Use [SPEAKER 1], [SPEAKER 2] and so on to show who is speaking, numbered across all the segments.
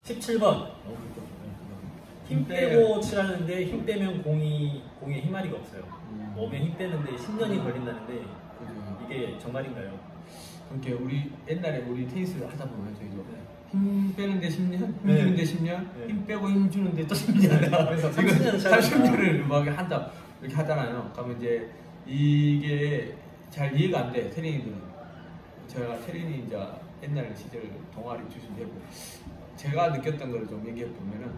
[SPEAKER 1] 17번. 힘 빼고 치라는데 힘 빼면 공에 힘마리가 없어요. 몸에 힘 빼는데 10년이 걸린다는데 이게 정말인가요?
[SPEAKER 2] 그렇게 우리 옛날에 우리 테니스 하다 보면 저희도 힘 빼는데 10년, 힘 주는데 10년, 힘 빼고 힘 주는데 또 10년.
[SPEAKER 1] 그래서 30년을
[SPEAKER 2] 막 한다 이렇게 하잖아요. 그러면 이제 이게 잘 이해가 안 돼. 테린이들은 제가 테린이 이제 옛날 시절 동아리 출신되고 제가 느꼈던 걸 좀 얘기해 보면은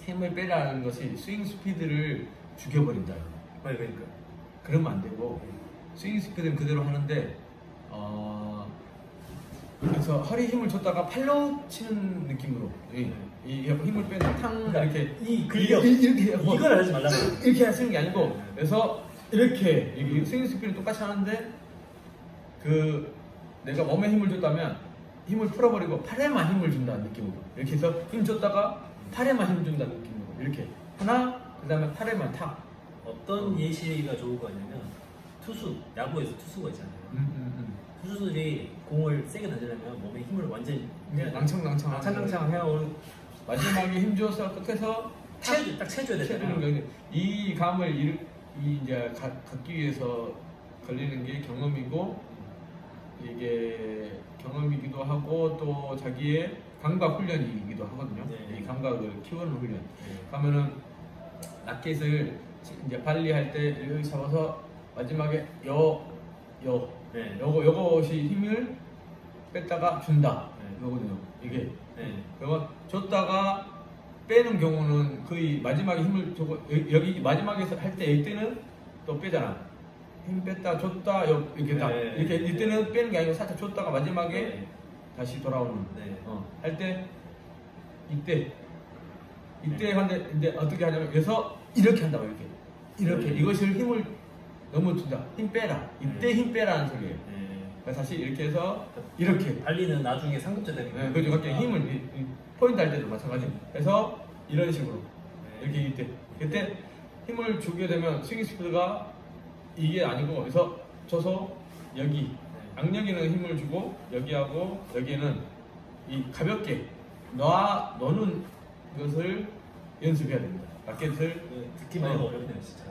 [SPEAKER 2] 힘을 빼라는 것이 스윙 스피드를 죽여버린다.
[SPEAKER 1] 그러니까
[SPEAKER 2] 그러면 안 되고 스윙 스피드는 그대로 하는데 그래서 허리 힘을 줬다가 팔로 치는 느낌으로 이 힘을 빼는 탕 이렇게
[SPEAKER 1] 이 근력
[SPEAKER 2] 이렇게
[SPEAKER 1] 이걸 하지 말라고
[SPEAKER 2] 이렇게 하시는 게 아니고 그래서 이렇게 스윙 스피드 똑같이 하는데 그 내가 몸에 힘을 줬다면 힘을 풀어버리고 팔에만 힘을 준다는 느낌으로 이렇게 해서 힘 줬다가 팔에만 힘 준다는 느낌으로 이렇게 하나 그 다음에 팔에만 탁
[SPEAKER 1] 어떤 예시가 좋은 거냐면 투수 야구에서 투수가 있잖아요. 투수들이 공을 세게 던지려면 몸에 힘을 완전히 낭창낭창 해오는
[SPEAKER 2] 마지막에 힘 줘서 끝에서
[SPEAKER 1] 딱 채줘야 되잖아요.
[SPEAKER 2] 이 감을 이제 갖기 위해서 걸리는 게 경험이고 이게 경험이기도 하고 또 자기의 감각 훈련이기도 하거든요. 이 감각을 키우는 훈련. 그러면은 라켓을 이제 발리할 때 여기 잡아서 마지막에 요것이 힘을 뺐다가 준다. 이거거든요. 이게. 그거 줬다가 빼는 경우는 거의 마지막에 힘을 주고 여기 마지막에서 할 때 이때는 또 빼잖아. 힘 뺐다 줬다 이렇게 딱 이렇게 이때는 빼는 게 아니고 살짝 줬다가 마지막에 다시 돌아오는. 할 때 이때 하는데 어떻게 하냐면 그래서 이렇게 한다고 이렇게 이것을 힘을 너무 준다. 힘 빼라. 이때 힘 빼라는 소리예요. 다시 이렇게 해서 이렇게
[SPEAKER 1] 발리는 나중에 상급자 되는 거예요.
[SPEAKER 2] 그렇죠. 그렇게 힘을 포인트 할 때도 마찬가지. 그래서 이런 식으로 이렇게 그때 힘을 주게 되면 스윙 스피드가 이게 아니고 그래서 줘서 여기 악력에는 힘을 주고 여기하고 여기에는 이 가볍게 노는 것을 연습해야 됩니다. 라켓을
[SPEAKER 1] 듣기만 해도 어렵네요, 진짜.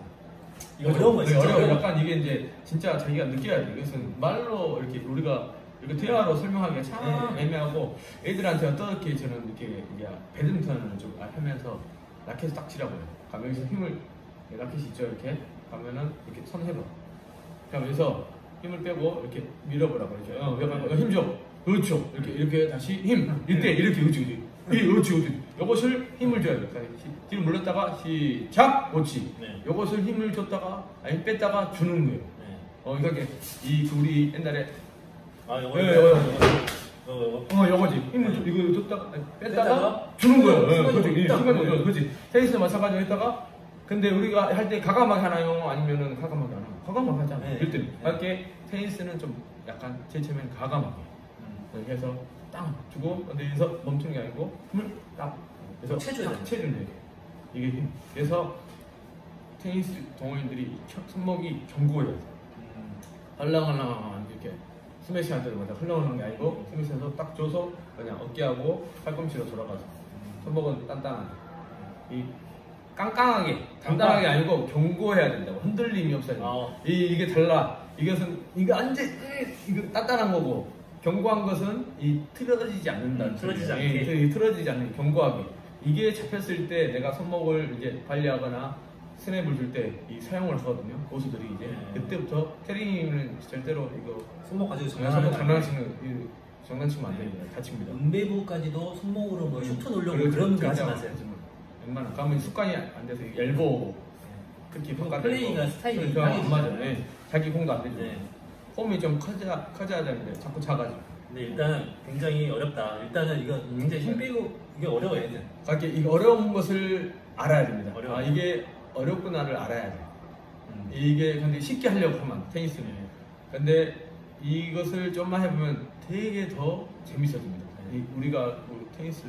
[SPEAKER 1] 이거 어려운 거 진짜
[SPEAKER 2] 어려워. 약간 이게 이제 진짜 자기가 느껴야 돼. 이것은 말로 이렇게 우리가 이렇게 대화로 설명하기가 참 애매하고 애들한테 어떻게 저는 이렇게 배드민턴을 좀 하면서 라켓을 딱 치라고요. 가면 여기서 힘을 라켓이 있죠 이렇게 가면은 이렇게 손 해봐. 그럼 여기서 힘을 빼고 이렇게 밀어보라고 그러죠. 힘 줘. 그렇죠. 이렇게 다시 힘. 이때 이렇게 그렇지. 이것을 힘을 줘야 돼. 뒤로 물렀다가 시작. 그렇지. 이것을 힘을 줬다가 아니 뺐다가 주는 거예요. 그러니까 우리 옛날에 요거지. 힘을 이거 줬다가 뺐다가 주는 거예요. 그렇지. 그렇지. 테니스 마찬가지로 했다가 근데 우리가 할 때 가감하게 하나요? 아니면은 가감하게 하나요? 가감하게 하잖아요. 이럴 때는 테니스는 좀 약간 제일 처음에는 가감하게 이렇게 해서 딱 주고 근데 여기서 멈추는 게 아니고 힘을 딱 그래서 채주는 돼. 이게 힘. 그래서 테니스 동호인들이 손목이 견고해야 돼. 헐렁헐렁 이렇게 스매시 할 때마다 헐렁헐렁 게 아니고 스매시해서 딱 줘서 그냥 어깨하고 팔꿈치로 돌아가서 손목은 단단하게 이 깡깡하게 단단하게 아니고 견고해야 된다고. 흔들림이 없어야 된다. 이게 달라. 이거 완전 이거 단단한 거고 견고한 것은 이 틀어지지 않는다.
[SPEAKER 1] 틀어지지 않게.
[SPEAKER 2] 틀어지지 않는 견고하게. 이게 잡혔을 때 내가 손목을 이제 발리하거나 스냅을 줄 때 이 사용을 하거든요. 고수들이 이제 그때부터 테린이는 절대로 이거
[SPEAKER 1] 손목 가지고
[SPEAKER 2] 장난치면 안 됩니다. 다칩니다.
[SPEAKER 1] 문배부까지도 손목으로 뭐 슈트 놓으려고 그런 거 하지 마세요.
[SPEAKER 2] 웬만하면 가면 습관이 안 돼서 엘보 특히
[SPEAKER 1] 플레이가 스타일이
[SPEAKER 2] 안 맞아요. 자기 공도 안 되죠. 폼이 좀 커져야 되는데 자꾸 작아지고.
[SPEAKER 1] 근데 일단은 굉장히 어렵다. 일단은 이거 굉장히 힘 빼고 이게 어려워요.
[SPEAKER 2] 그러니까 이 어려운 것을 알아야 됩니다. 이게 어렵구나를 알아야 돼. 이게 근데 쉽게 하려고 하면 테니스는. 근데 이것을 좀만 해보면 되게 더 재밌어집니다. 우리가 테니스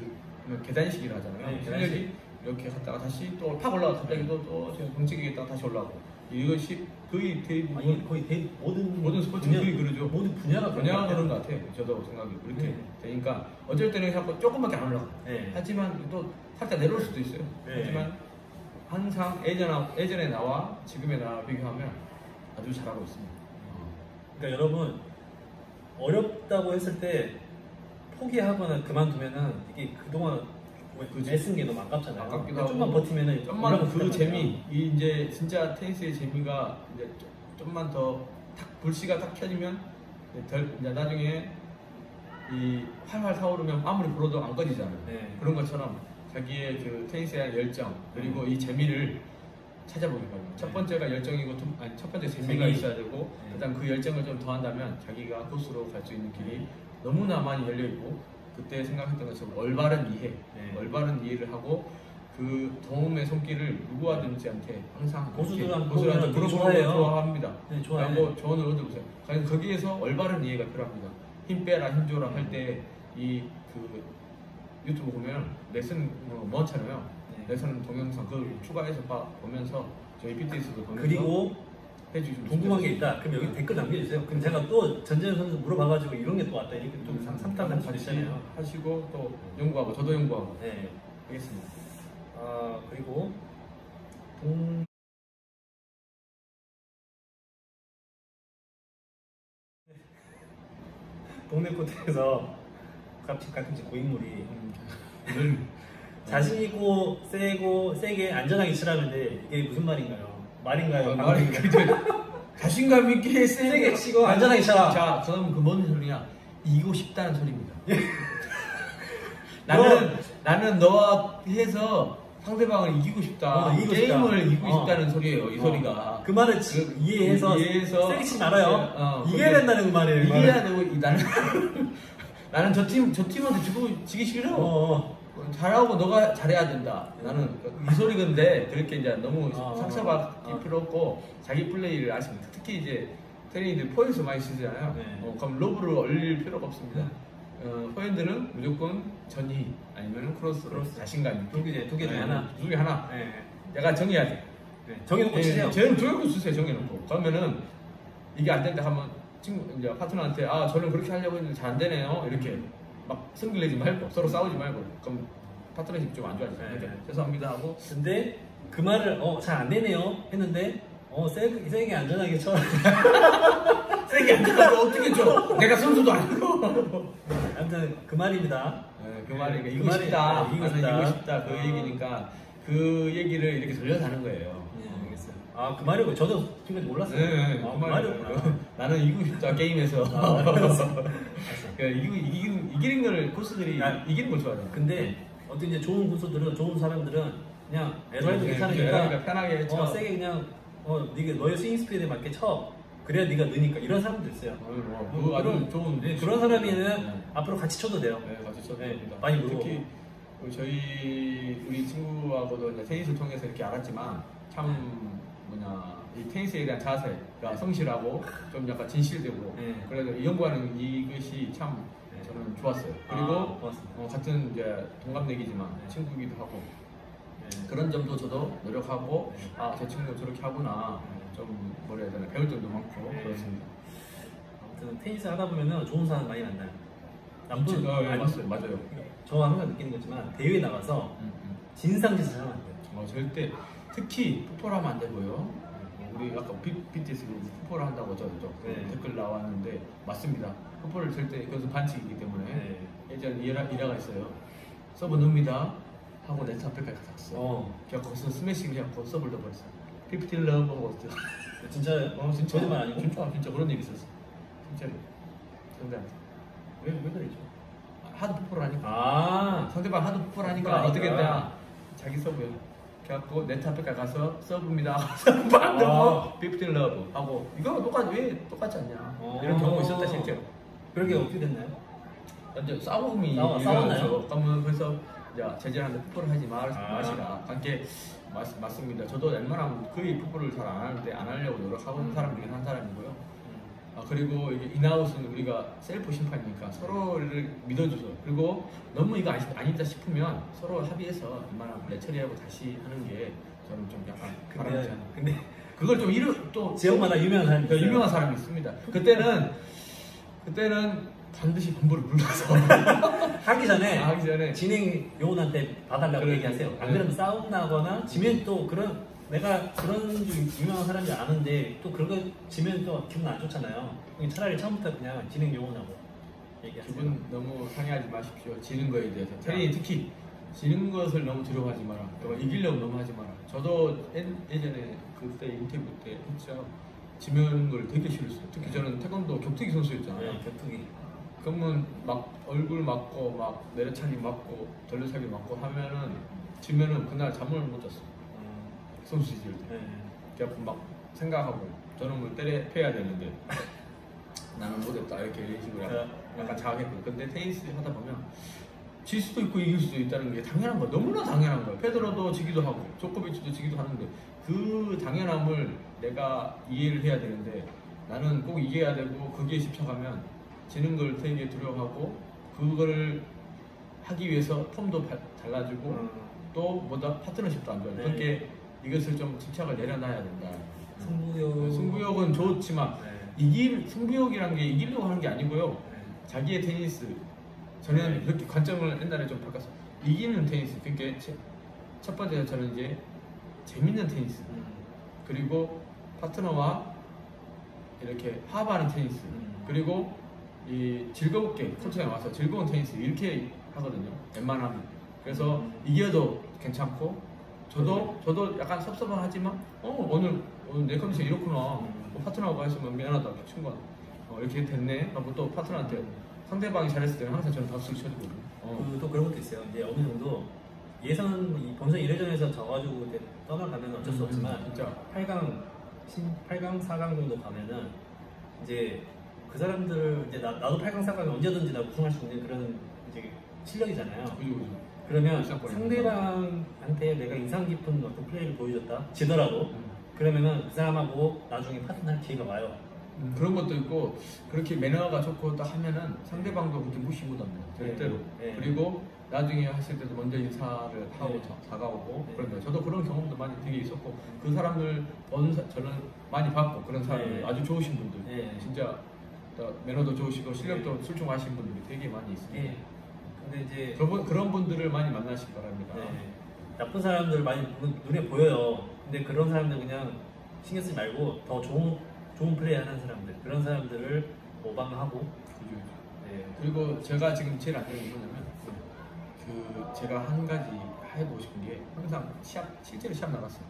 [SPEAKER 2] 계단식이라 하잖아요. 실력이 이렇게 갔다가 다시 또 팍 올라가 갑자기 또 덩치기 했다가 다시 올라가고 이것이 거의 대부분
[SPEAKER 1] 거의
[SPEAKER 2] 모든 스포츠 거의 그러죠.
[SPEAKER 1] 모든 분야가
[SPEAKER 2] 그런 것 같아요. 저도 생각이 그렇게 되니까 어쩔 때는 자꾸 조금밖에 안 올라가. 하지만 또 살짝 내려올 수도 있어요. 하지만 항상 예전에 나와 지금의 나와 비교하면 아주 잘하고 있습니다.
[SPEAKER 1] 그러니까 여러분 어렵다고 했을 때 포기하거나 그만두면은 이게 그동안 애쓴 게 너무 아깝잖아요.
[SPEAKER 2] 아깝기도 하고
[SPEAKER 1] 좀만 버티면은
[SPEAKER 2] 좀만 그 재미 이제 진짜 테니스의 재미가 이제 좀만 더 탁 불씨가 딱 켜지면 이제 나중에 이 활활 타오르면 아무리 불어도 안 꺼지잖아요. 그런 것처럼 자기의 그 테니스에 대한 열정 그리고 이 재미를 찾아보기 바랍니다. 첫 번째가 열정이고 첫 번째 재미가 있어야 되고 일단 그 열정을 좀 더한다면 자기가 코스로 갈 수 있는 길이 너무나 많이 열려 있고 그때 생각했던 것처럼 올바른 이해, 올바른 이해를 하고 그 도움의 손길을 누구든지한테 항상 고수들한테 물어보고 좋아합니다. 좋아하고 조언을 얻어보세요. 과연 거기에서 올바른 이해가 필요합니다. 힘 빼라, 힘 줘라 할 때 이 그 유튜브 보면 레슨 많잖아요. 레슨 동영상 그걸 추가해서 보면서 저희 PTS도 보면서
[SPEAKER 1] 그리고
[SPEAKER 2] 해주시면
[SPEAKER 1] 궁금한 게 있다. 그럼 여기 댓글 남겨주세요. 그럼 제가 또 전재현 선수 물어봐가지고 이런 게 또 왔다. 이렇게 좀 상담을 받으시잖아요.
[SPEAKER 2] 하시고 또 연구하고 저도 연구하고 하겠습니다.
[SPEAKER 1] 그리고 동네 코트에서 가끔씩 고인물이 자신 있고 세게 안전하게 치라는데 이게 무슨 말인가요?
[SPEAKER 2] 자신감 있게
[SPEAKER 1] 세게 치고 안전하게 쳐라.
[SPEAKER 2] 자, 그럼 그 뭔 소리냐? 이기고 싶다는 소리입니다. 나는 너와 해서 상대방을 이기고 싶다. 게임을 이기고 싶다는 소리예요. 이 소리가.
[SPEAKER 1] 그 말을 이해해서 세게 치지 말아요. 이겨야 된다는 그 말이에요.
[SPEAKER 2] 이겨야 되고 나는 저 팀한테 지기 싫어. 잘하고 너가 잘해야 된다. 나는 이 소리 근데 그렇게 이제 너무 상처받기 필요 없고 자기 플레이를 아십니다. 특히 이제 테니들 포인트 많이 쓰잖아요. 그럼 로브를 올릴 필요가 없습니다. 포핸드는 무조건 전위 아니면 크로스로 자신감 있게
[SPEAKER 1] 두 개 중에 하나.
[SPEAKER 2] 내가 정해야 돼.
[SPEAKER 1] 정해놓고 치세요.
[SPEAKER 2] 정해놓고 쓰세요. 정해놓고. 그러면은 이게 안 된다 하면 이제 파트너한테 저는 그렇게 하려고 했는데 잘 안 되네요. 이렇게 막 승질내지 말고 서로 싸우지 말고 그럼 파트너십 좀 안 좋아지잖아요. 죄송합니다 하고.
[SPEAKER 1] 근데 그 말을 잘 안 되네요 했는데 세게 안전하게 쳐.
[SPEAKER 2] 세게 안전하게 어떻게 쳐? 내가 선수도 아니고.
[SPEAKER 1] 아무튼 그 말입니다.
[SPEAKER 2] 그 말이니까 이기고 싶다 그 얘기니까 그 얘기를 이렇게 돌려서 하는 거예요.
[SPEAKER 1] 알겠어요. 그 말이고 저도 지금까지 몰랐어요.
[SPEAKER 2] 그 말이구나. 나는 이기고 싶다 게임에서. 이기는 걸 코스들이 이기는 걸 좋아해요.
[SPEAKER 1] 근데 어떤 이제 좋은 고수들은 좋은 사람들은 그냥 애들도 괜찮으니까
[SPEAKER 2] 편하게 쳐.
[SPEAKER 1] 세게 그냥 네가 너의 스윙 스피드에 맞게 쳐. 그래야 네가 느니까 이런 사람도 있어요.
[SPEAKER 2] 아주 좋은
[SPEAKER 1] 그런 사람이면 앞으로 같이 쳐도 돼요.
[SPEAKER 2] 같이 쳐도 됩니다.
[SPEAKER 1] 많이
[SPEAKER 2] 특히 우리 친구하고도 이제 테니스를 통해서 이렇게 알았지만 참 이 테니스에 대한 자세가 성실하고 좀 약간 진실되고 그래서 연구하는 이것이 참 저는 좋았어요. 그리고 같은 이제 동갑내기지만 친구이기도 하고 그런 점도 저도 노력하고 저 친구가 저렇게 하구나 좀 뭐라 해야 되나 배울 점도 많고 그렇습니다.
[SPEAKER 1] 아무튼 테니스 하다 보면은 좋은 사람 많이 만나요.
[SPEAKER 2] 남들 맞아요.
[SPEAKER 1] 저 항상 느끼는 거지만 대회 나가서 진상짓을 하면 안 돼요.
[SPEAKER 2] 절대 특히 풋볼 하면 안 되고요. 우리 아까 BTS 풋볼을 한다고 댓글 나왔는데 맞습니다. 풋볼을 절대 그것은 반칙이기 때문에 예전 일화가 있어요. 서브 넣습니다 하고 네트 앞에까지 갔어. 제가 거기서 스매싱 해갖고 서브를 넣어버렸어. 15 러브 하고
[SPEAKER 1] 진짜요?
[SPEAKER 2] 진짜
[SPEAKER 1] 거짓말 아니고?
[SPEAKER 2] 진짜 그런 일이 있었어. 진짜로. 상대한테.
[SPEAKER 1] 왜 그랬죠?
[SPEAKER 2] 하도 풋볼을 하니까. 상대방 하도 풋볼을 하니까 어떻게 했냐? 자기 서브요. 그래갖고 네트 앞에까지 가서 서브입니다. 서브 안 넣고 15 러브 하고 이거 왜 똑같지 않냐? 이런 경우가 있었다 실제로.
[SPEAKER 1] 그렇게 어떻게 됐나요?
[SPEAKER 2] 이제 싸움이
[SPEAKER 1] 싸웠나요?
[SPEAKER 2] 그러면 그래서 제재를 하는데 풋볼을 하지 마시라. 관계 맞습니다. 저도 웬만하면 거의 풋볼을 잘 안 하는데 안 하려고 노력하는 사람이긴 한 사람이고요. 그리고 이게 인아웃은 우리가 셀프 심판이니까 서로를 믿어줘서 그리고 너무 이거 아니다 싶으면 서로 합의해서 웬만하면 레처리하고 다시 하는 게 저는 좀 약간 바람직한.
[SPEAKER 1] 근데
[SPEAKER 2] 그걸 좀 또
[SPEAKER 1] 지역마다 유명한 사람이 있어요.
[SPEAKER 2] 유명한 사람이 있습니다. 그때는 반드시 본부를 불러서
[SPEAKER 1] 하기 전에 진행 요원한테 봐달라고
[SPEAKER 2] 그래,
[SPEAKER 1] 얘기하세요. 안
[SPEAKER 2] 네.
[SPEAKER 1] 그러면 싸움 나거나 지면 또 내가 그런 유명한 사람이 아는데 또 그런 거 지면 또 기분 안 좋잖아요. 차라리 처음부터 그냥 진행 요원하고 얘기하세요.
[SPEAKER 2] 기분 너무 상해하지 마십시오. 지는 거에 대해서. 특히 지는 것을 너무 두려워하지 마라. 또 이기려고 너무 하지 마라. 저도 예전에 그때 인터뷰 때 했죠. 지면 걸 되게 싫었어요. 특히 저는 태권도 격투기 선수였잖아요.
[SPEAKER 1] 네, 격투기.
[SPEAKER 2] 그러면 막 얼굴 맞고 막 내려차기 맞고 돌려차기 맞고 하면은 지면은 그날 잠을 못 잤어. 선수 시절 때. 그래서 막 생각하고 저는 뭘 패야 되는데 나는 못했다 이렇게 이런 식으로 약간 자학했고. 근데 테니스 하다 보면 질 수도 있고 이길 수도 있다는 게 당연한 거야. 너무나 당연한 거야. 페더러도 지기도 하고 조코비치도 지기도 하는데 그 당연함을 내가 이해를 해야 되는데 나는 꼭 이겨야 되고 거기에 집착하면 지는 걸 되게 두려워하고 그거를 하기 위해서 폼도 달라지고 또 뭐다 파트너십도 안 좋아요.
[SPEAKER 1] 네.
[SPEAKER 2] 그러니까 이것을 좀 집착을 내려놔야 된다.
[SPEAKER 1] 승부욕은
[SPEAKER 2] 좋지만 승부욕이란 게 이기려고 하는 게 아니고요. 자기의 테니스 저는 그렇게 관점을 옛날에 좀 바꿨어. 이기는 테니스. 그러니까 첫 번째 저는 이제 재밌는 테니스 그리고 파트너와 이렇게 화합하는 테니스 그리고 이 즐겁게 코트에 와서 즐거운 테니스 이렇게 하거든요. 웬만하면. 그래서 이겨도 괜찮고 저도 약간 섭섭하지만 오늘 내 컨디션 이렇구나. 뭐 파트너하고 했으면 미안하다 친구가 이렇게 됐네 하고 또 파트너한테 상대방이 잘했을 때는 항상 저는 박수를 쳐주거든요.
[SPEAKER 1] 또 그런 것도 있어요. 이제 어느 정도 예선 본선 1회전에서 져가지고 떠나가면 어쩔 수 없지만
[SPEAKER 2] 진짜
[SPEAKER 1] 8강 4강 정도 가면은 이제 그 사람들 이제 나도 8강 4강에 언제든지 나 우승할 수 있는 그런 이제 실력이잖아요.
[SPEAKER 2] 그죠.
[SPEAKER 1] 그러면 상대방한테 내가 인상 깊은 어떤 플레이를 보여줬다 지더라도 그러면은 그 사람하고 나중에 파트너할 기회가 와요.
[SPEAKER 2] 그런 것도 있고 그렇게 매너가 좋고 딱 하면은 상대방도 그렇게 무시 못합니다. 절대로.
[SPEAKER 1] 네.
[SPEAKER 2] 그리고 나중에 하실 때도 먼저 인사를 하고 다가오고
[SPEAKER 1] 네.
[SPEAKER 2] 그런데 저도 그런 경험도 많이 되게 있었고 그 사람들 저는 많이 봤고 그런 사람들 아주 좋으신 분들 진짜 매너도 좋으시고 실력도 출중하신 분들이 되게 많이 있습니다.
[SPEAKER 1] 근데 이제
[SPEAKER 2] 그런 분들을 많이 만나시기 바랍니다.
[SPEAKER 1] 나쁜 사람들 많이 눈에 보여요. 근데 그런 사람들 그냥 신경 쓰지 말고 더 좋은 플레이 하는 사람들 그런 사람들을 모방하고
[SPEAKER 2] 그리고 제가 지금 제일 안 되는 게 뭐냐면 제가 한 가지 해보고 싶은 게 항상 실제로 시합 나갔어요.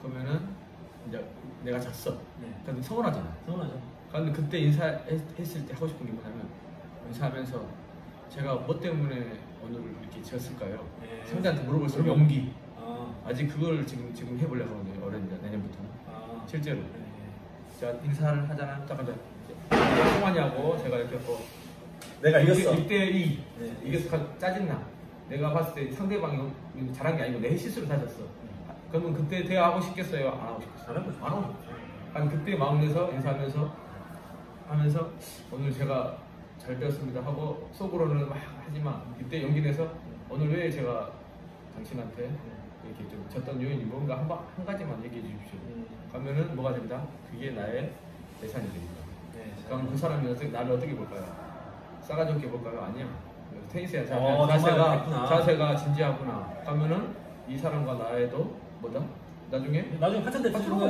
[SPEAKER 2] 그러면은 이제 내가 졌어. 근데 서운하잖아.
[SPEAKER 1] 서운하죠.
[SPEAKER 2] 근데 그때 인사했을 때 하고 싶은 게 뭐냐면 인사하면서 제가 뭐 때문에 오늘 이렇게 졌을까요? 상대한테 물어볼 수 있는 용기. 아직 그걸 지금 해보려고 하거든요. 내년부터는. 실제로. 자 인사를 하잖아. 딱 이제 통하냐고 제가 이렇게 하고
[SPEAKER 1] 내가 이겼어.
[SPEAKER 2] 6대2 이겨서 짜증나. 내가 봤을 때 상대방이 잘한 게 아니고 내 실수로 다졌어. 그러면 그때 대화하고 싶겠어요? 안 하고 싶겠어요? 안 하고 싶어요. 그때 마음 내서 인사하면서 오늘 제가 잘 배웠습니다 하고 속으로는 막 하지만 이때 용기 내서 오늘 왜 제가 당신한테 이렇게 좀 졌던 요인이 뭔가 한 가지만 얘기해 주십시오. 그러면은 뭐가 됩니다? 그게 나의 예산이 됩니다. 그럼 그 사람이 나를 어떻게 볼까요? 싸가지 없게 볼까요? 아니야. 테니스의 자세가 진지하구나. 그러면은 이 사람과 나에도 뭐다? 나중에 파트너가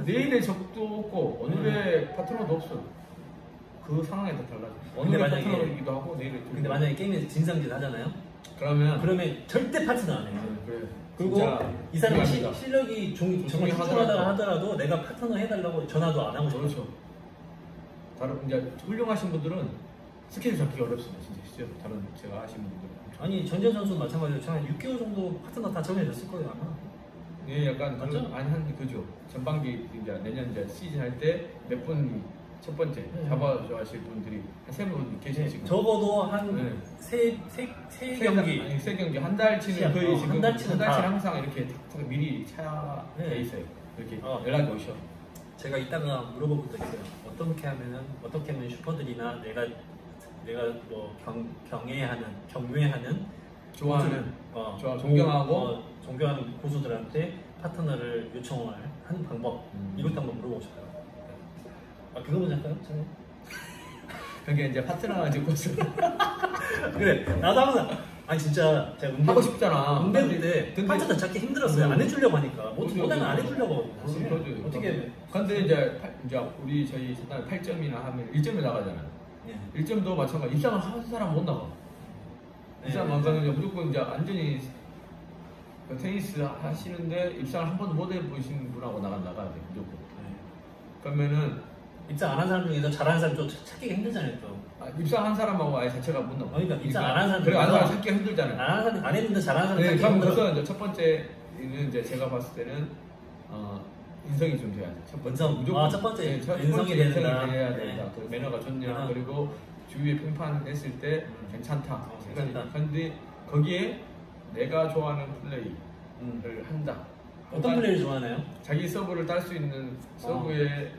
[SPEAKER 2] 내일의 적도 없고 오늘의 파트너도 없어. 그 상황에 따라 달라져. 오늘의 파트너이기도 하고 내일의
[SPEAKER 1] 근데 만약에 게임에서 진상짓 하잖아요? 그러면 절대 파트너 안 해요.
[SPEAKER 2] 그래.
[SPEAKER 1] 그리고 이 사람이 실력이 정말 훌륭하다 하더라도 내가 파트너 해달라고 전화도 안 하고 싶어요.
[SPEAKER 2] 그렇죠. 다른 이제 훌륭하신 분들은 스케줄 잡기가 어렵습니다. 진짜 실제로 다른 제가 아시는 분들은.
[SPEAKER 1] 아니 전지현 선수 마찬가지로 한 6개월 정도 파트너 다 정해졌을 거예요 아마.
[SPEAKER 2] 예, 약간 그죠. 전반기 이제 내년 이제 시즌 할 때 몇 분이 첫 번째 잡아주실 분들이 한 3분 계신 지금.
[SPEAKER 1] 적어도 한 세 경기.
[SPEAKER 2] 아니 3경기 한 달치는 거의 지금
[SPEAKER 1] 한 달치는
[SPEAKER 2] 항상 이렇게 탁 미리 차돼 있어요. 이렇게 연락이 오셔.
[SPEAKER 1] 제가 이따가 물어볼 것도 있어요. 어떻게 하면 슈퍼들이나 내가 뭐 경외하는
[SPEAKER 2] 좋아하는 존경하고
[SPEAKER 1] 존경하는 고수들한테 파트너를 요청을 하는 방법 이것도 한번 물어보고 싶어요. 아 그거 먼저 할까요? 저는?
[SPEAKER 2] 그게 이제 파트너가 이제 코스
[SPEAKER 1] 그래 나도 항상 아니 진짜 제가
[SPEAKER 2] 하고 싶잖아.
[SPEAKER 1] 응대할 때 파트너 찾기 힘들었어요. 안 해주려고 하니까 못하면 안 해주려고 사실. 어떻게
[SPEAKER 2] 근데 이제 우리 저희 재단 8점이나 하면 1점에 나가잖아. 1점도 마찬가지. 입상을 하는 사람 못 나가. 입상 안 가면 무조건 이제 완전히 테니스 하시는데 입상을 한 번도 못 해보신 분하고 나가야 돼 무조건. 그러면은
[SPEAKER 1] 입상 안 한 사람 중에서 잘하는 사람 좀 찾기가 힘들잖아요 또.
[SPEAKER 2] 입상한 사람하고 아예 자체가 못 나가.
[SPEAKER 1] 그러니까 입상 안 한 사람
[SPEAKER 2] 그래 안 사람 찾기가 힘들잖아요.
[SPEAKER 1] 안 하는 사람 안 했는데 잘하는 사람
[SPEAKER 2] 네,
[SPEAKER 1] 찾기가 힘들어.
[SPEAKER 2] 그래서 이제 첫 번째는 이제 제가 봤을 때는 인성이 좀 돼야 돼. 첫 번째 무조건
[SPEAKER 1] 첫 번째
[SPEAKER 2] 첫
[SPEAKER 1] 인성이
[SPEAKER 2] 번째
[SPEAKER 1] 된다.
[SPEAKER 2] 돼야 된다. 그 매너가 좋냐 그리고 주위에 평판했을 때 괜찮다. 근데 거기에 내가 좋아하는 플레이를 한다.
[SPEAKER 1] 어떤 플레이를 좋아하나요?
[SPEAKER 2] 자기 서브를 딸 수 있는 서브의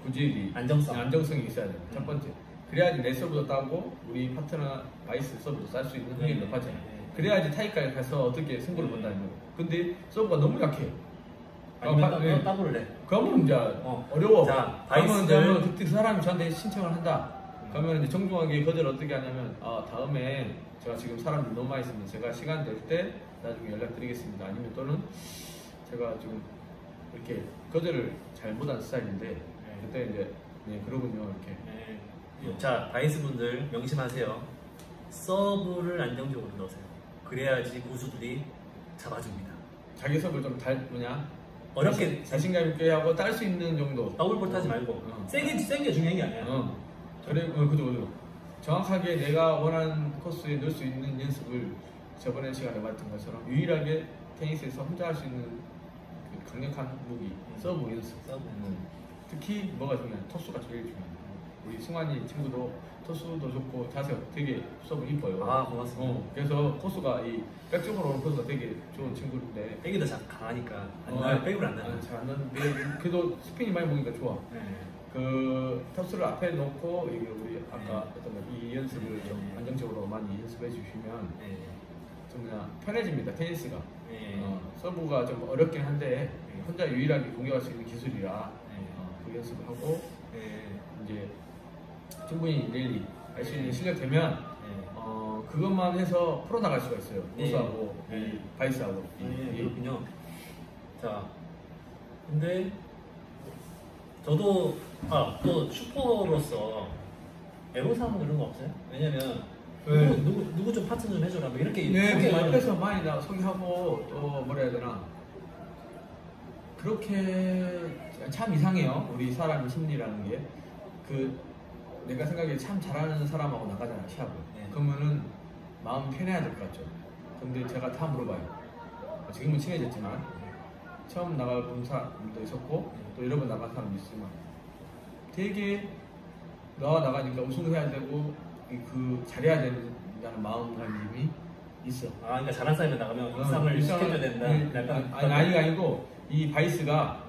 [SPEAKER 2] 구질이 안정성이 있어야 돼. 첫 번째. 그래야지 내 서브도 따고 우리 파트너 바이스 서브도 쌀 수 있는 확률이 높아져요. 그래야지 타이까지 가서 어떻게 승부를 본다는 거예요. 근데 서브가 너무 약해.
[SPEAKER 1] 따블을 해.
[SPEAKER 2] 그러면 이제 어려워.
[SPEAKER 1] 자,
[SPEAKER 2] 그러면 그때 그 사람이 저한테 신청을 한다. 그러면 이제 정중하게 거절 어떻게 하냐면 다음에 제가 지금 사람들 너무 많이 있으면 제가 시간 될 때 나중에 연락드리겠습니다. 아니면 또는 제가 좀 이렇게 거절을 잘 못한 스타일인데 그때 이제 그러군요 이렇게.
[SPEAKER 1] 자 바이스 분들 명심하세요. 서브를 안정적으로 넣으세요. 그래야지 고수들이 잡아줍니다.
[SPEAKER 2] 자기 서브를 좀
[SPEAKER 1] 어렵게
[SPEAKER 2] 자신감 있게 하고 딸 수 있는 정도.
[SPEAKER 1] 더블볼 타지 말고 센 게 중요한 게 아니야.
[SPEAKER 2] 그죠. 정확하게 내가 원하는 코스에 넣을 수 있는 연습을 저번에 시간에 말했던 것처럼 유일하게 테니스에서 혼자 할 수 있는 그 강력한 무기 서브 연습. 특히 뭐가 중요해? 토스가 제일 중요해. 우리 승환이 친구도 토스도 좋고 자세가 되게 서브 이뻐요.
[SPEAKER 1] 아 고맙습니다.
[SPEAKER 2] 그래서 코스가 이 백쪽으로 오는 코스가 되게 좋은 친구인데
[SPEAKER 1] 백이 더 강하니까 백으로 안 나요.
[SPEAKER 2] 잘 안 나는데 그래도 스핀이 많이 보니까 좋아. 그 토스를 앞에 놓고 이게 우리 아까 어떤 이 연습을 좀 안정적으로 많이 연습해 주시면 좀 그냥 편해집니다. 테니스가. 서브가 좀 어렵긴 한데 혼자 유일하게 공격할 수 있는 기술이라 그 연습을 하고 이제 충분히 랠리 할 수 있는 실력 되면 그것만 해서 풀어 나갈 수가 있어요. 코스하고 바이스하고.
[SPEAKER 1] 그렇군요. 자, 근데 저도 또 슈퍼로서 애로사항 그런 거 없어요? 왜냐면 누구 좀 파트 좀 해줘라 뭐 이렇게
[SPEAKER 2] 옆에서 많이 소개하고 또 뭐라 해야 되나 그렇게 참 이상해요. 우리 사람의 심리라는 게 내가 생각에 참 잘하는 사람하고 나가잖아 시합을. 그러면은 마음 편해야 될 것 같죠. 근데 제가 다 물어봐요. 지금은 친해졌지만 처음 나가본 사람도 있었고 또 여러 번 나간 사람도 있지만 되게 너와 나가니까 우승해야 되고 잘해야 된다는 마음가짐이 있어.
[SPEAKER 1] 그러니까 잘한 사람이 나가면 입상을 시켜줘야 된다.
[SPEAKER 2] 아니고 이 바이스가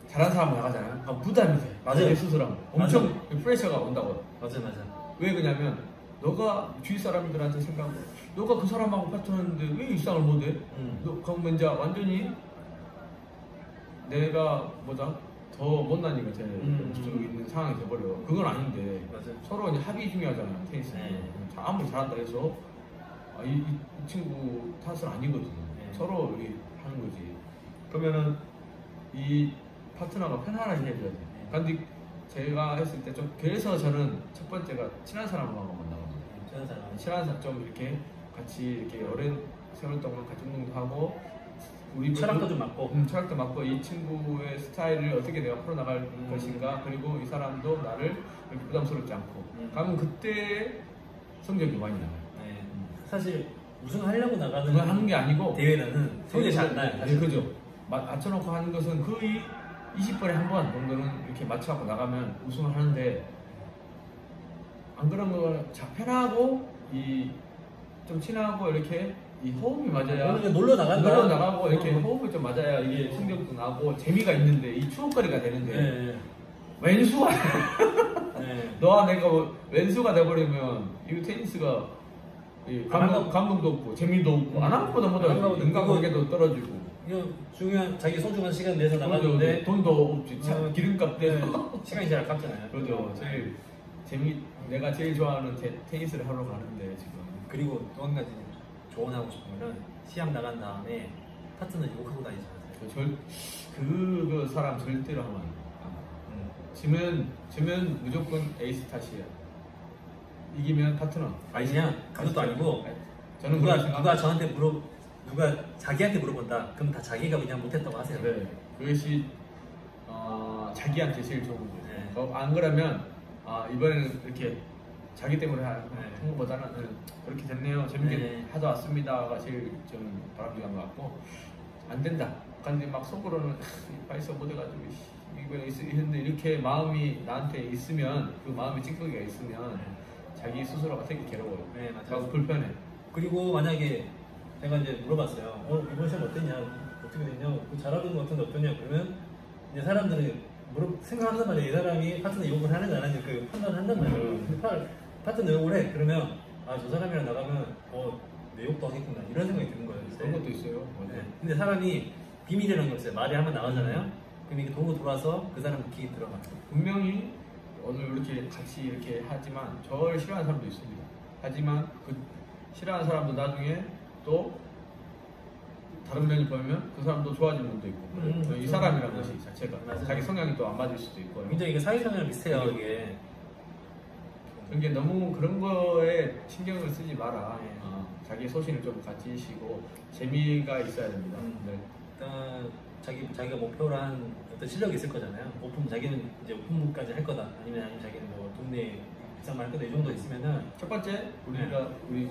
[SPEAKER 2] 잘한 사람은 나가잖아요. 부담이 돼.
[SPEAKER 1] 맞아요.
[SPEAKER 2] 스스로 엄청 프레셔가 온다고.
[SPEAKER 1] 맞아.
[SPEAKER 2] 왜 그러냐면 너가 주위 사람들한테 생각하고 너가 그 사람하고 파트너인데 왜 입상을 못해? 그러면 이제 완전히 내가 더 못나니까 될 수 있는 상황이 돼버려. 그건 아닌데 서로 이제 합이 중요하잖아요. 테니스는 아무리 잘한다 해서 이 친구 탓은 아니거든요. 서로 이렇게 하는 거지. 그러면은 이 파트너가 편안하게 해줘야 돼. 근데 제가 했을 때 좀 그래서 저는 첫 번째가 친한 사람하고 만나거든요. 친한 사람 좀 이렇게 같이 이렇게 오랜 세월 동안 같이 운동도 하고 우리
[SPEAKER 1] 철학도 좀 맞고
[SPEAKER 2] 철학도 맞고 이 친구의 스타일을 어떻게 내가 풀어나갈 것인가 그리고 이 사람도 나를 이렇게 부담스럽지 않고 가면 그때 성적이 많이 나와요.
[SPEAKER 1] 사실 우승하려고 나가는
[SPEAKER 2] 그건 하는 게 아니고
[SPEAKER 1] 대회는 성적이 잘 안 나요.
[SPEAKER 2] 네, 그죠. 맞춰놓고 하는 것은 거의 20번에 한 번 정도는 이렇게 맞춰갖고 나가면 우승을 하는데 안 그런 거 편하고 좀 친하고 이렇게 이 호흡이 맞아야
[SPEAKER 1] 놀러
[SPEAKER 2] 나가고 이렇게 호흡이 좀 맞아야 이게 성적도 나고 재미가 있는데 이 추억거리가 되는데 왼수가 너와 내가 왼수가 돼버리면 이 테니스가 감동도 없고 재미도 없고 안 하는 것보다 못하고 인간관계도 떨어지고
[SPEAKER 1] 이거 중요한 자기 소중한 시간 내서 나갔는데
[SPEAKER 2] 돈도 없지 기름값 내서
[SPEAKER 1] 시간이 제일 아깝잖아요.
[SPEAKER 2] 그렇죠. 제일 내가 제일 좋아하는 테니스를 하러 가는데 지금.
[SPEAKER 1] 그리고 또 한 가지 조언하고 싶은 거는 시합 나간 다음에 파트너 욕하고 다니지 마세요.
[SPEAKER 2] 그 사람 절대로 하면 안 돼. 지면 무조건 에이스 탓이야. 이기면 파트너.
[SPEAKER 1] 아니 그냥 그것도 아니고
[SPEAKER 2] 저는
[SPEAKER 1] 누가 저한테 누가 자기한테 물어본다. 그럼 다 자기가 그냥 못했다고 하세요.
[SPEAKER 2] 네. 그것이 자기한테 제일 좋은 거예요. 네. 안 그러면 이번에는 이렇게 자기 때문에 한 것보다는 그렇게 됐네요. 재밌게 하다 왔습니다가 제일 좀 바람직한 것 같고 안 된다. 근데 막 속으로는 파이서 못해가지고 이번에 있는데 이렇게 마음이 나한테 있으면 그 마음이 찡긋이가 있으면 자기 스스로가 되게 괴로워요.
[SPEAKER 1] 네, 맞아요.
[SPEAKER 2] 불편해.
[SPEAKER 1] 그리고 만약에 제가 이제 물어봤어요. 이번 시험 어땠냐? 어떻게 됐냐? 잘하는 것 같은데 어떠냐? 그러면 이제 사람들이 생각한단 말이에요. 이 사람이 파트너 욕을 하는지 안 하는지 그 판단을 한단 말이에요. 근데 파트너 욕을 해. 그러면 저 사람이랑 나가면 내 욕도 하겠구나 이런 생각이 드는 거예요.
[SPEAKER 2] 그런 것도 있어요.
[SPEAKER 1] 네. 근데 사람이 비밀이라는 게 없어요. 말이 한번 나가잖아요. 그럼 이게 돌고 돌아서 그 사람 귀에 들어가요.
[SPEAKER 2] 분명히 오늘 이렇게 같이 이렇게 하지만 저를 싫어하는 사람도 있습니다. 하지만 그 싫어하는 사람도 나중에 또 다른 면이 보이면 그 사람도 좋아지는 분도 있고 이 사람이라는 것이 자체가 맞아요. 자기 성향이 또 안 맞을 수도 있고
[SPEAKER 1] 굉장히 이게 사회성향이랑 비슷해요. 이게
[SPEAKER 2] 그게 너무 그런 거에 신경을 쓰지 마라. 자기 소신을 좀 가지시고 재미가 있어야 됩니다. 네.
[SPEAKER 1] 일단 자기가 목표로 한 어떤 실력이 있을 거잖아요. 자기는 이제 오픈부까지 할 거다. 아니면 자기는 뭐 동네 입상만 할 거다. 이 정도 있으면은
[SPEAKER 2] 첫 번째 우리가 우리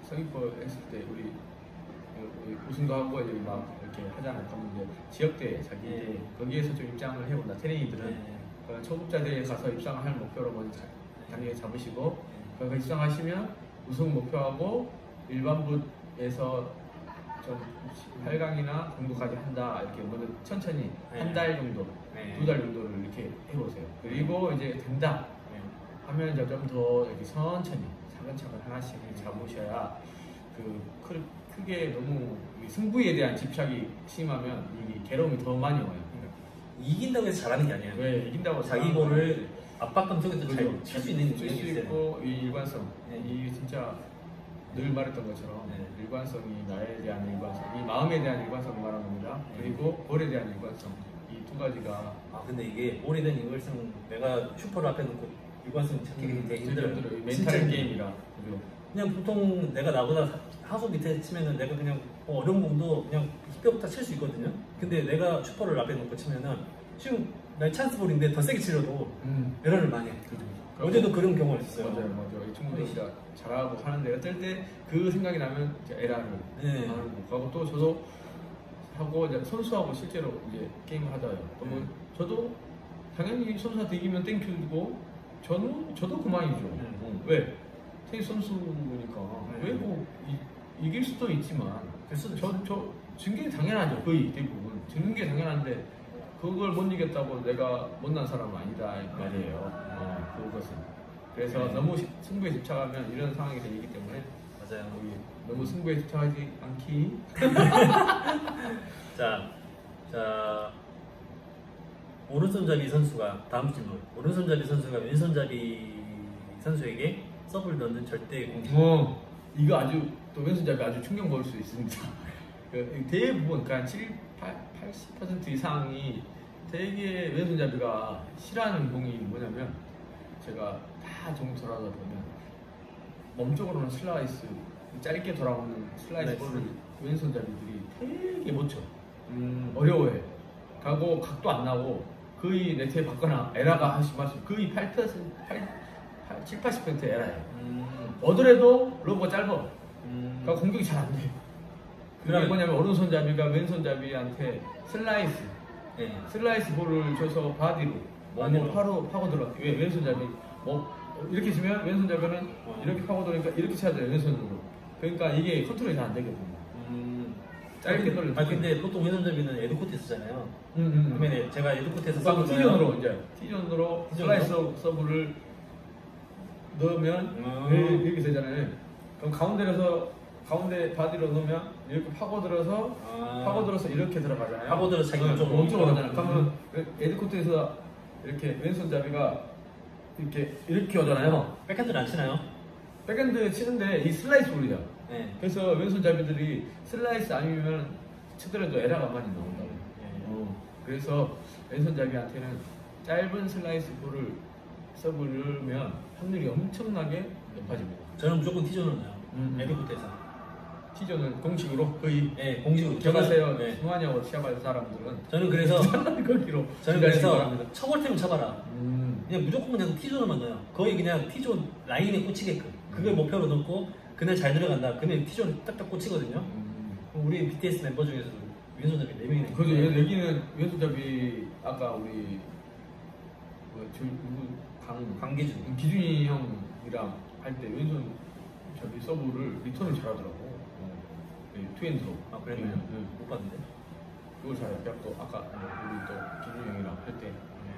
[SPEAKER 2] 서귀포 했을 때 우리 우승도 하고 이제 막 이렇게 하잖아요. 그러면 이제 지역대회 자기 거기에서 좀 입장을 해본다. 트레이니들은 초급자대에 가서 입상을 할 목표로 먼저 단계에 잡으시고 거기 입상하시면 우승 목표하고 일반부에서 좀 8강이나 공부까지 한다. 이렇게 먼저 천천히 한 달 정도, 2달 정도를 이렇게 해보세요. 그리고 이제 된다 하면 이제 좀 더 이렇게 천천히 차근차근 하나씩 잡으셔야 크게 너무 승부에 대한 집착이 심하면 이 괴로움이 더 많이 와요.
[SPEAKER 1] 이긴다고 해서 잘하는 게 아니에요.
[SPEAKER 2] 왜 이긴다고
[SPEAKER 1] 자기 거를 압박감 속에서 잘 칠 수 있는
[SPEAKER 2] 수 있고 이 일관성, 이 진짜 늘 말했던 것처럼 일관성이 나에 대한 일관성, 이 마음에 대한 일관성을 말하는 겁니다. 그리고 볼에 대한 일관성, 이 두 가지가.
[SPEAKER 1] 근데 이게 볼에 대한 일관성, 내가 슈퍼를 앞에 놓고 일관성 찾기 되게 힘들어요.
[SPEAKER 2] 멘탈 게임이라.
[SPEAKER 1] 그냥 보통 내가 나보다 하수 밑에 치면은 내가 그냥 어려운 공도 그냥 힙벽부터 칠 수 있거든요. 근데 내가 슈퍼를 앞에 놓고 치면은 지금 난 찬스 볼인데 더 세게 치려도 에러를 많이 해. 어제도 그런 경우가 있었어요.
[SPEAKER 2] 맞아요. 이 친구들 진짜 잘하고 하는데 어떨 때 그 생각이 나면 에러를 하는 거고 또 저도 하고 이제 선수하고 실제로 이제 게임을 하잖아요. 그러면 저도 당연히 선수한테 이기면 땡큐고 저도 그만이죠. 왜? 테니스 선수니까 왜 뭐 이길 수도 있지만 저 지는 게 당연하죠. 거의 대부분 지는 게 당연한데 그걸 못 이겼다고 내가 못난 사람은 아니다 말이에요. 그것은 그래서 너무 승부에 집착하면 이런 상황이 되기 때문에
[SPEAKER 1] 맞아요.
[SPEAKER 2] 너무 승부에 집착하지 않기.
[SPEAKER 1] 자 오른손잡이 선수가 다음 질문. 오른손잡이 선수가 왼손잡이 선수에게 서브를 넣는 절대 공식.
[SPEAKER 2] 이거 아주 또 왼손잡이 아주 충격 먹을 수 있습니다. 대부분 그러니까 80% 이상이 되게 왼손잡이가 싫어하는 공이 뭐냐면 제가 다 정도 돌아다 보면 몸쪽으로는 슬라이스 짧게 돌아오는 슬라이스 볼을 왼손잡이들이 되게 못 쳐. 어려워해. 가고 각도 안 나고 거의 네트에 받거나 에러가 거의 7-80% 에러예요. 얻으래도 로브가 짧아. 그러니까 공격이 잘 안 돼. 그게 뭐냐면 오른손잡이가 왼손잡이한테 슬라이스 볼을 줘서 바디로 바로 파고 들어가. 왜 왼손잡이 이렇게 치면 왼손잡이는 이렇게 파고 들어오니까 이렇게 쳐야 돼요. 왼손으로. 그러니까 이게 컨트롤이 잘 안 되거든요. 짧게 돌려.
[SPEAKER 1] 근데 보통 왼손잡이는 에드코트 쓰잖아요. 그러면 제가 에드코트에서
[SPEAKER 2] T존으로 슬라이스 서브를 넣으면 이렇게 되잖아요. 그럼 가운데 바디로 넣으면 이렇게 파고들어서 이렇게 들어가잖아요.
[SPEAKER 1] 파고들어서 자기 몸쪽으로
[SPEAKER 2] 들어가잖아요. 그러면 에드코트에서 이렇게 왼손잡이가 이렇게 오잖아요.
[SPEAKER 1] 백핸드를 안 치나요?
[SPEAKER 2] 백핸드 치는데 이 슬라이스 볼이야.
[SPEAKER 1] 네.
[SPEAKER 2] 그래서 왼손잡이들이 슬라이스 아니면 치더라도 에러가 많이 나온다고. 그래서 왼손잡이한테는 짧은 슬라이스 볼을 서브를 넣으면 확률이 엄청나게 높아집니다.
[SPEAKER 1] 저는 무조건 티존을 넣어요. 에드코트에서.
[SPEAKER 2] 티존은 공식으로 거의
[SPEAKER 1] 네, 공식으로.
[SPEAKER 2] 기억하세요.
[SPEAKER 1] 네.
[SPEAKER 2] 승환이하고 시합할 사람들은
[SPEAKER 1] 저는 그래서
[SPEAKER 2] 거기로
[SPEAKER 1] 저는 그래서 쳐볼 테면 쳐봐라. 그냥 무조건 그냥 티존을만 넣어요. 거의 그냥 티존 라인에 꽂히게끔. 그걸 목표로 넣고 그날 잘 들어간다. 그러면 티존 딱딱 꽂히거든요. 우리 BTS 멤버 중에서도 왼손잡이 4명이나
[SPEAKER 2] 그래서 여기는 왼손잡이 아까 우리
[SPEAKER 1] 강기준
[SPEAKER 2] 기준이 형이랑 할 때 왼손잡이 서브를 리턴을 잘하더라고. 투핸드로.
[SPEAKER 1] 아 그랬나요? 못 봤는데.
[SPEAKER 2] 그걸 잘해. 또 아까 우리 또 기준이 형이랑 할 때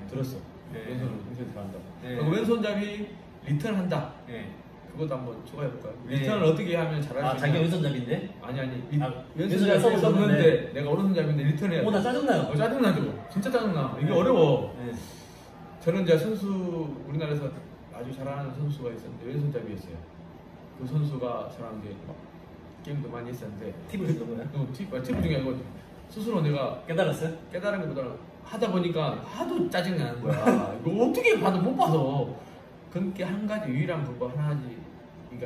[SPEAKER 2] 들었어. 왼손을 굉장히 잘한다고. 그리고 왼손잡이 리턴 한다. 그것도 한번 추가해볼까요? 리턴을 어떻게 하면 잘할 수 있나?
[SPEAKER 1] 자기가 왼손잡이인데?
[SPEAKER 2] 아니
[SPEAKER 1] 왼손잡이
[SPEAKER 2] 왼손잡이 썼는데 내가 오른손잡이인데 리턴해야
[SPEAKER 1] 나 짜증나요.
[SPEAKER 2] 짜증나죠. 진짜 짜증나. 이게 어려워. 저는 이제 우리나라에서 아주 잘하는 선수가 있었는데 왼손잡이였어요. 그 선수가 저랑 이제 막 게임도 많이 했었는데
[SPEAKER 1] 팁을 주는 거야?
[SPEAKER 2] 팁 중에 아니고 스스로 내가
[SPEAKER 1] 깨달았어요?
[SPEAKER 2] 깨달은 것보다는 하다 보니까 하도 짜증나는 거야. 이거 어떻게 봐도 못 봐서. 그게 한 가지 유일한 방법 하나가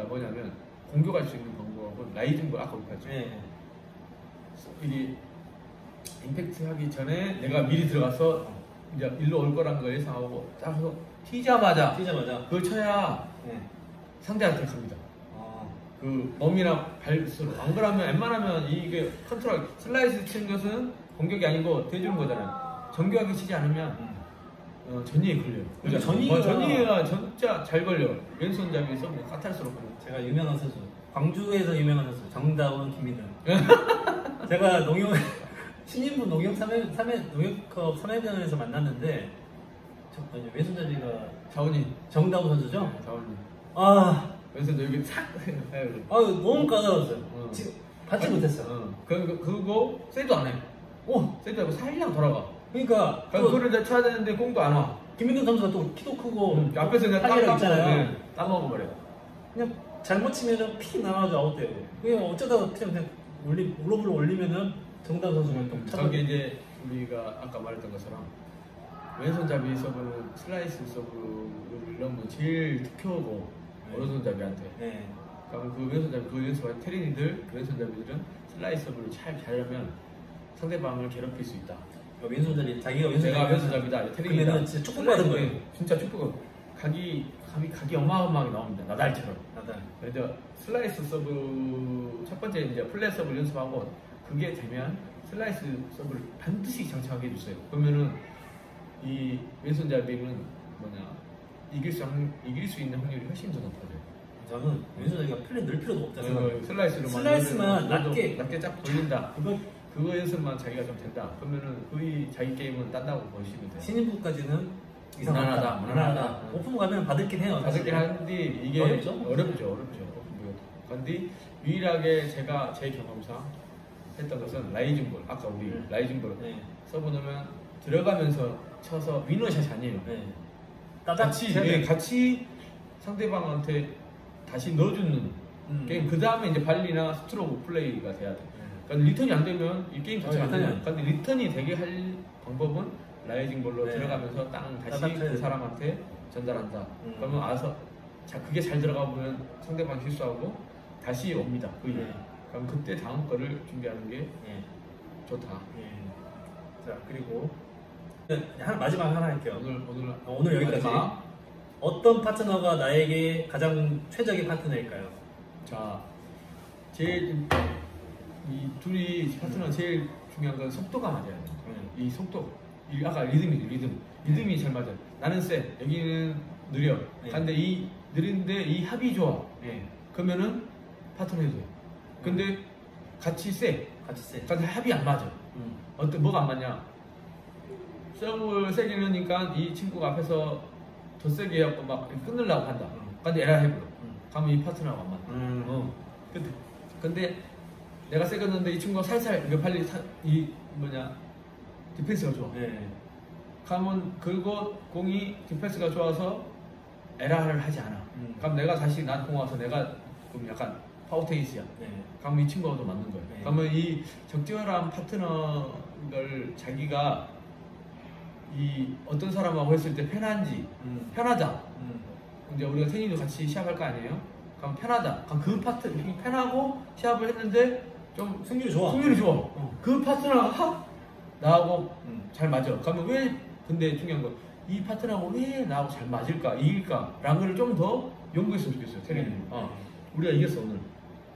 [SPEAKER 2] 뭐냐면 공격할 수 있는 방법은 라이징볼 아까 봤죠. 이게 임팩트 하기 전에 내가 미리 들어가서 이제 일로 올 거란 걸 예상하고 따라서 튀자마자 그걸 쳐야 상대한테 갑니다. 그 몸이나 발수로. 안 그러면 웬만하면 이게 컨트롤 슬라이스 치는 것은 공격이 아니고 대주는 거잖아요. 정교하게 치지 않으면 전이에 걸려요. 전이가 진짜 잘 걸려. 왼손잡이 서브 까탈스럽고.
[SPEAKER 1] 제가 유명한 선수, 광주에서 유명한 선수 정다운, 김민현. 제가 신인부 농협 3회전에서 만났는데 왼손잡이가 정다운 선수죠?
[SPEAKER 2] 자원이. 왼손잡이 여기 탁.
[SPEAKER 1] 너무 까다로웠어요. 지금 받지 못했어요.
[SPEAKER 2] 그거 세도 안 해. 세도 하고 살짝 돌아가.
[SPEAKER 1] 그러니까
[SPEAKER 2] 그거를 쳐야 되는데 공도 안 와.
[SPEAKER 1] 김민동 선수가 또 키도 크고
[SPEAKER 2] 앞에서 그냥
[SPEAKER 1] 타이어 있잖아요.
[SPEAKER 2] 따먹어버려.
[SPEAKER 1] 그냥 잘못 치면은 픽 나와가지고 아웃돼요. 그냥 어쩌다가 그냥 울로브를 올리면은 정다운 선수가 또 찾아.
[SPEAKER 2] 거기 이제 우리가 아까 말했던 것처럼 왼손잡이 서브는 슬라이스 서브를 넣으면 제일 특효고 오른손잡이한테. 그럼 그 왼손잡이 그 왼손잡이 테린이들 그 왼손잡이들은 슬라이스 서브를 잘 잘하면 상대방을 괴롭힐 수 있다.
[SPEAKER 1] 왼손잡이 자기가
[SPEAKER 2] 내가 왼손잡이다.
[SPEAKER 1] 그러면 진짜 축복받은 거예요.
[SPEAKER 2] 진짜 축복. 각이 어마어마하게 나옵니다. 나달처럼. 그래서 슬라이스 서브 첫 번째 이제 플랫 서브를 연습하고 그게 되면 슬라이스 서브를 반드시 장착하게 해주세요. 그러면은 이 왼손잡이는 이길 수 있는 확률이 훨씬 더 높아져요.
[SPEAKER 1] 저는 왼손잡이가 플랫 넣을 필요도 없다 생각해요.
[SPEAKER 2] 슬라이스만
[SPEAKER 1] 낮게
[SPEAKER 2] 쫙 돌린다. 그거 연습만 자기가 좀 된다. 그러면은 거의 자기 게임은 딴다고 보시면 돼요.
[SPEAKER 1] 신인부까지는
[SPEAKER 2] 무난하다.
[SPEAKER 1] 오픈 가면 받을긴 해요.
[SPEAKER 2] 받을긴 하는데 이게 어렵죠. 그런데 유일하게 제가 제 경험상 했던 것은 라이징볼. 아까 우리 라이징볼 서브 넣으면 들어가면서 쳐서 위너샷이 아니에요. 같이 상대방한테 다시 넣어주는 게임. 그 다음에 이제 발리나 스트로크 플레이가 돼야 돼. 그러니까 리턴이 안 되면 이 게임 자체가 안 돼요. 근데 리턴이 되게 할 방법은 라이징볼로 들어가면서 다시 그 사람한테 전달한다. 그러면 와서 그게 잘 들어가 보면 상대방 실수하고 다시 옵니다. 그럼 그때 다음 거를 준비하는 게 좋다.
[SPEAKER 1] 자, 그리고 마지막 하나 할게요. 오늘 여기까지.
[SPEAKER 2] 마지막.
[SPEAKER 1] 어떤 파트너가 나에게 가장 최적의 파트너일까요?
[SPEAKER 2] 자, 이 둘이 파트너 제일 중요한 건 속도가 맞아야 돼. 이 속도, 아까 리듬이 잘 맞아. 나는 세, 여기는 느려. 근데 이 느린데 이 합이 좋아. 그러면은 파트너 해줘요. 근데 같이 세. 근데 합이 안 맞아. 뭐가 안 맞냐? 서브를 세게 넣으니까 이 친구가 앞에서 더 세게 해갖고 막 끊으려고 한다. 근데 에라 해버려. 그러면 이 파트너가 안 맞다. 근데 내가 세겼는데 이 친구가 살살 이거 빨리 이 뭐냐 디펜스가 좋아.
[SPEAKER 1] 네.
[SPEAKER 2] 가면 그리고 공이 디펜스가 좋아서 에라를 하지 않아. 그럼 내가 다시 난 공 와서 내가 좀 약간 파워 테니스야.
[SPEAKER 1] 네.
[SPEAKER 2] 그러면 이 친구하고도 맞는 거야.
[SPEAKER 1] 네.
[SPEAKER 2] 그러면 이 적절한 파트너를 자기가 이 어떤 사람하고 했을 때 편한지 편하다. 이제 우리가 테니도 같이 시합할 거 아니에요? 그럼 편하다. 그럼 그 파트 편하고 시합을 했는데 좀
[SPEAKER 1] 승률이 좋아.
[SPEAKER 2] 승률이 좋아. 그 파트너가 나하고 잘 맞아. 그러면 왜 근데 중요한 건 이 파트너하고 왜 나하고 잘 맞을까 이길까 라는 걸 좀 더 연구했으면 좋겠어요. 테니는. 우리가 이겼어 오늘.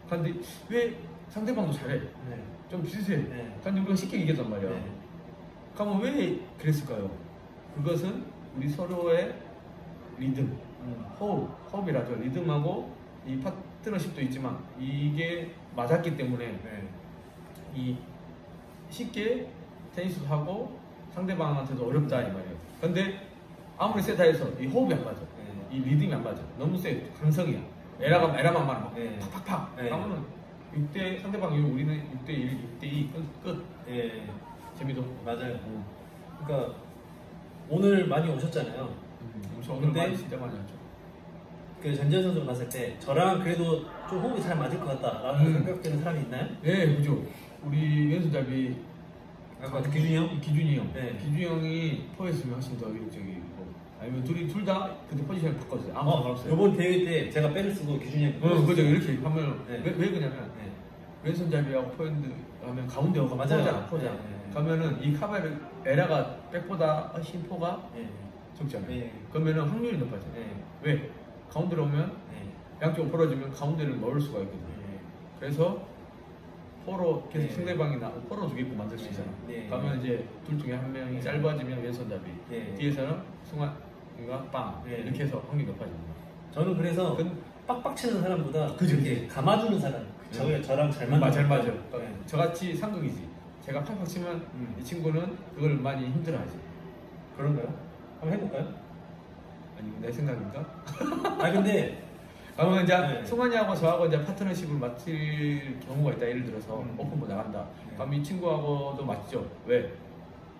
[SPEAKER 2] 근데 왜 상대방도 잘해?
[SPEAKER 1] 네.
[SPEAKER 2] 좀 비슷해.
[SPEAKER 1] 네.
[SPEAKER 2] 근데 우리가 쉽게 이겼단 말이야.
[SPEAKER 1] 네.
[SPEAKER 2] 그러면 왜 그랬을까요? 그것은 우리 서로의 리듬, 호흡이라죠. 리듬하고 이 파트너십도 있지만 이게 맞았기 때문에
[SPEAKER 1] 네.
[SPEAKER 2] 이 쉽게 테니스도 하고 상대방한테도 어렵다 이 말이에요. 근데 아무리 세다 해서 이 호흡이 안 맞아.
[SPEAKER 1] 네.
[SPEAKER 2] 이 리듬이 안 맞아. 너무 세. 강성이야. 에라만 많아.
[SPEAKER 1] 네.
[SPEAKER 2] 팍팍팍.
[SPEAKER 1] 네.
[SPEAKER 2] 그러면은 6대 상대방이 우리는 6대1, 6대2 끝.
[SPEAKER 1] 네.
[SPEAKER 2] 재미도.
[SPEAKER 1] 맞아요. 그러니까 오늘 많이 오셨잖아요.
[SPEAKER 2] 엄청
[SPEAKER 1] 근데
[SPEAKER 2] 많이 진짜 많이 왔죠.
[SPEAKER 1] 그 전지현 선수 봤을 때 저랑 그래도 좀 호흡이 잘 맞을 것 같다라는 생각되는 사람이 있나요?
[SPEAKER 2] 네, 그죠. 우리 왼손잡이
[SPEAKER 1] 아까 기준이 형?
[SPEAKER 2] 기준이 형.
[SPEAKER 1] 네.
[SPEAKER 2] 기준이 형이 포했으면 훨씬 더 위력적이고 아니면 둘 다 그때 포지션을 바꿨어요. 아무 상관없어요.
[SPEAKER 1] 이번 대회 때 제가 배를 쓰고 기준이 형.
[SPEAKER 2] 그죠. 이렇게 하면
[SPEAKER 1] 네.
[SPEAKER 2] 왜 그러냐면
[SPEAKER 1] 네.
[SPEAKER 2] 왼손잡이하고 포핸드 하면 가운데 오가
[SPEAKER 1] 맞아요.
[SPEAKER 2] 포자.
[SPEAKER 1] 네.
[SPEAKER 2] 가면은 이 카바를 에라가 백보다 훨씬 포가
[SPEAKER 1] 네.
[SPEAKER 2] 적잖아요.
[SPEAKER 1] 네.
[SPEAKER 2] 그러면은 확률이 높아져요.
[SPEAKER 1] 네.
[SPEAKER 2] 왜? 가운데로 오면
[SPEAKER 1] 네.
[SPEAKER 2] 양쪽으로 벌어지면 가운데를 넣을 수가 있거든요.
[SPEAKER 1] 네.
[SPEAKER 2] 그래서 포로 계속
[SPEAKER 1] 네.
[SPEAKER 2] 상대방이 포로 주겠고 만들 수
[SPEAKER 1] 네.
[SPEAKER 2] 있잖아.
[SPEAKER 1] 네.
[SPEAKER 2] 그러면 이제 둘 중에 한 명이
[SPEAKER 1] 네.
[SPEAKER 2] 짧아지면 왼손잡이,
[SPEAKER 1] 네.
[SPEAKER 2] 뒤에서는 승환이가 빵
[SPEAKER 1] 네.
[SPEAKER 2] 이렇게 해서 확률이 높아집니다.
[SPEAKER 1] 저는 그래서
[SPEAKER 2] 근-
[SPEAKER 1] 빡빡 치는 사람보다
[SPEAKER 2] 그죠.
[SPEAKER 1] 이렇게 감아주는 사람. 저랑 잘 맞는
[SPEAKER 2] 잘 맞아.
[SPEAKER 1] 사람.
[SPEAKER 2] 요
[SPEAKER 1] 네.
[SPEAKER 2] 저같이 상극이지. 제가 팍팍 치면 이 친구는 그걸 많이 힘들어하지.
[SPEAKER 1] 그런가요? 한번 해볼까요?
[SPEAKER 2] 아니 내 생각인가?
[SPEAKER 1] 아 근데
[SPEAKER 2] 그러면 이제
[SPEAKER 1] 네.
[SPEAKER 2] 승환이하고 저하고 이제 파트너십을 맡을 경우가 있다. 예를 들어서 오픈부 나간다.
[SPEAKER 1] 네.
[SPEAKER 2] 그럼 이 친구하고도 맞죠. 왜?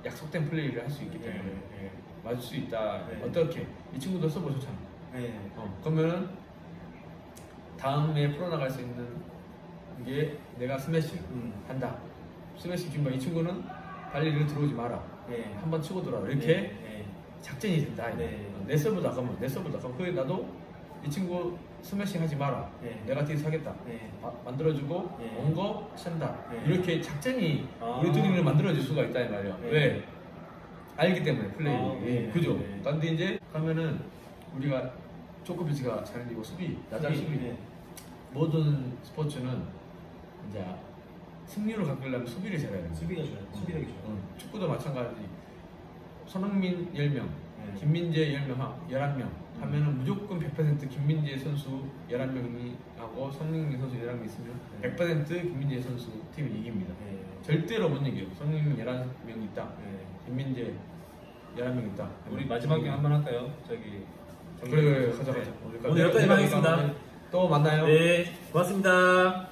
[SPEAKER 2] 약속된 플레이를 할 수 있기 때문에
[SPEAKER 1] 네.
[SPEAKER 2] 맞을 수 있다.
[SPEAKER 1] 네.
[SPEAKER 2] 어떻게? 이 친구도 서브 좋잖아.
[SPEAKER 1] 네.
[SPEAKER 2] 그러면은 다음에 풀어나갈 수 있는 게 내가 스매싱 한다. 스매싱 주면 이 친구는 달리기를 들어오지 마라.
[SPEAKER 1] 네.
[SPEAKER 2] 한번 치고 돌아. 이렇게
[SPEAKER 1] 네.
[SPEAKER 2] 작전이 된다.
[SPEAKER 1] 네.
[SPEAKER 2] 내 서브다. 그러면 내 서브다. 그럼 그게 나도 이 친구 스매싱 하지 마라.
[SPEAKER 1] 네.
[SPEAKER 2] 내가 뒤에서 하겠다.
[SPEAKER 1] 네.
[SPEAKER 2] 만들어주고
[SPEAKER 1] 네.
[SPEAKER 2] 온 거 찬다.
[SPEAKER 1] 네.
[SPEAKER 2] 이렇게 작전이
[SPEAKER 1] 아.
[SPEAKER 2] 우리 둘이는 만들어질 수가 있다 이 말이야.
[SPEAKER 1] 네.
[SPEAKER 2] 왜? 알기 때문에 플레이.
[SPEAKER 1] 아, 네.
[SPEAKER 2] 그죠?
[SPEAKER 1] 네.
[SPEAKER 2] 근데 이제 가면은 우리가 조코비치가 잘하는 수비, 나장 수비.
[SPEAKER 1] 네.
[SPEAKER 2] 모든 스포츠는 이제 승리를 갖으려면 수비를 잘해야 돼.
[SPEAKER 1] 수비가 좋아요. 수비력이 좋아요.
[SPEAKER 2] 축구도 마찬가지. 손흥민 10명,
[SPEAKER 1] 네.
[SPEAKER 2] 김민재 11명 하면은 무조건 100% 김민재 선수 11명이 하고 손흥민 선수 11명 있으면
[SPEAKER 1] 네.
[SPEAKER 2] 100% 김민재 선수 팀이 이깁니다.
[SPEAKER 1] 네.
[SPEAKER 2] 절대로 못 이겨요. 손흥민 11명 있다.
[SPEAKER 1] 네.
[SPEAKER 2] 김민재 11명 있다.
[SPEAKER 1] 우리 마지막 경 한번 할까요? 저기
[SPEAKER 2] 그래 가자.
[SPEAKER 1] 오늘 여기까지 하겠습니다.
[SPEAKER 2] 또 만나요.
[SPEAKER 1] 네, 고맙습니다.